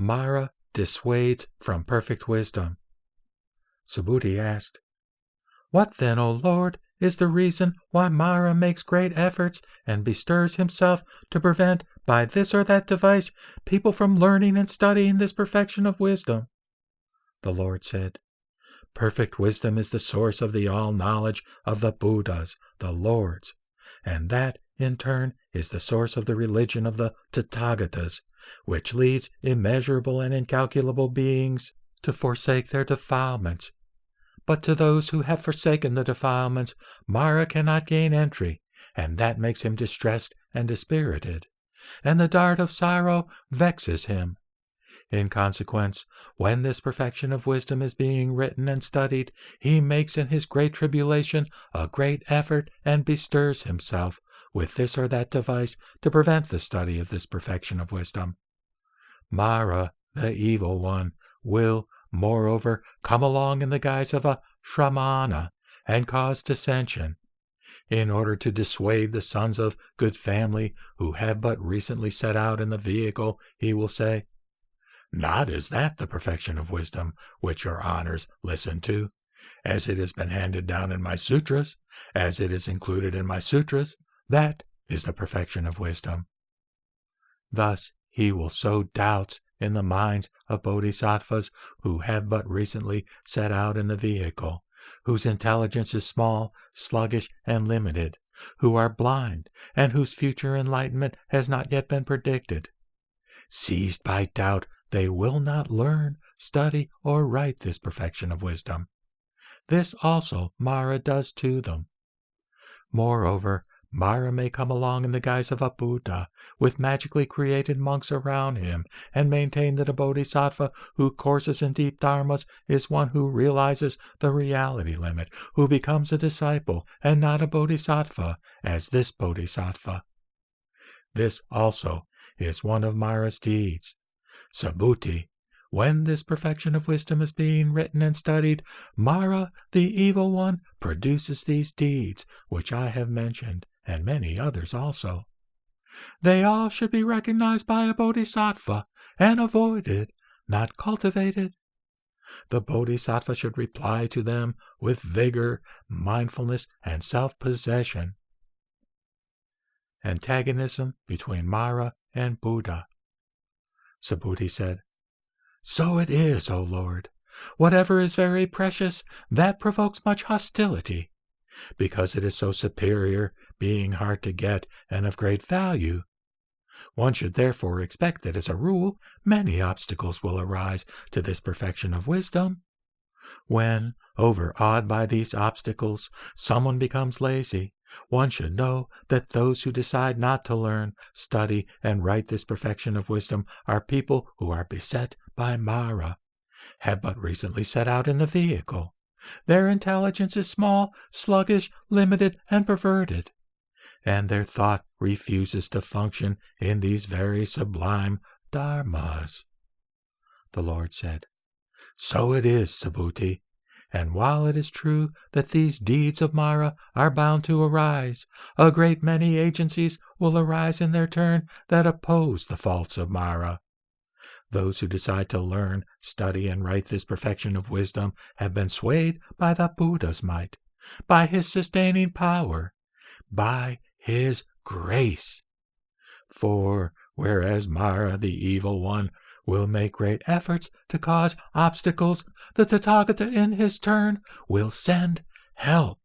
Mara dissuades from perfect wisdom. Subhuti asked, "What then, O Lord, is the reason why Mara makes great efforts and bestirs himself to prevent, by this or that device, people from learning and studying this perfection of wisdom?" The Lord said, "Perfect wisdom is the source of the all-knowledge of the Buddhas, the Lords, and that, in turn, is the source of the religion of the Tathagatas, which leads immeasurable and incalculable beings to forsake their defilements. But to those who have forsaken the defilements, Mara cannot gain entry, and that makes him distressed and dispirited, and the dart of sorrow vexes him. In consequence, when this perfection of wisdom is being written and studied, he makes in his great tribulation a great effort and bestirs himself with this or that device to prevent the study of this perfection of wisdom. Mara, the evil one, will, moreover, come along in the guise of a Shramana and cause dissension. In order to dissuade the sons of good family who have but recently set out in the vehicle, he will say, "Not is that the perfection of wisdom which your honors listen to, as it has been handed down in my sutras, as it is included in my sutras. That is the perfection of wisdom." Thus he will sow doubts in the minds of bodhisattvas who have but recently set out in the vehicle, whose intelligence is small, sluggish, and limited, who are blind, and whose future enlightenment has not yet been predicted. Seized by doubt, they will not learn, study, or write this perfection of wisdom. This also Mara does to them. Moreover, Mara may come along in the guise of a Buddha, with magically created monks around him, and maintain that a bodhisattva who courses in deep dharmas is one who realizes the reality limit, who becomes a disciple, and not a bodhisattva, as this bodhisattva. This also is one of Mara's deeds. Subhuti, when this perfection of wisdom is being written and studied, Mara, the evil one, produces these deeds, which I have mentioned, and many others also. They all should be recognized by a bodhisattva and avoided, not cultivated. The bodhisattva should reply to them with vigor, mindfulness, and self-possession. Antagonism between Mara and Buddha. Subhuti said, "So it is, O Lord. Whatever is very precious, that provokes much hostility. Because it is so superior, being hard to get and of great value. One should therefore expect that, as a rule, many obstacles will arise to this perfection of wisdom. When, overawed by these obstacles, someone becomes lazy, one should know that those who decide not to learn, study, and write this perfection of wisdom are people who are beset by Mara, have but recently set out in the vehicle. Their intelligence is small, sluggish, limited, and perverted, and their thought refuses to function in these very sublime dharmas." The Lord said, "So it is, Subhuti. And while it is true that these deeds of Mara are bound to arise, a great many agencies will arise in their turn that oppose the faults of Mara. Those who decide to learn, study, and write this perfection of wisdom have been swayed by the Buddha's might, by his sustaining power, by his grace. For whereas Mara, the evil one, will make great efforts to cause obstacles, the Tathagata in his turn will send help.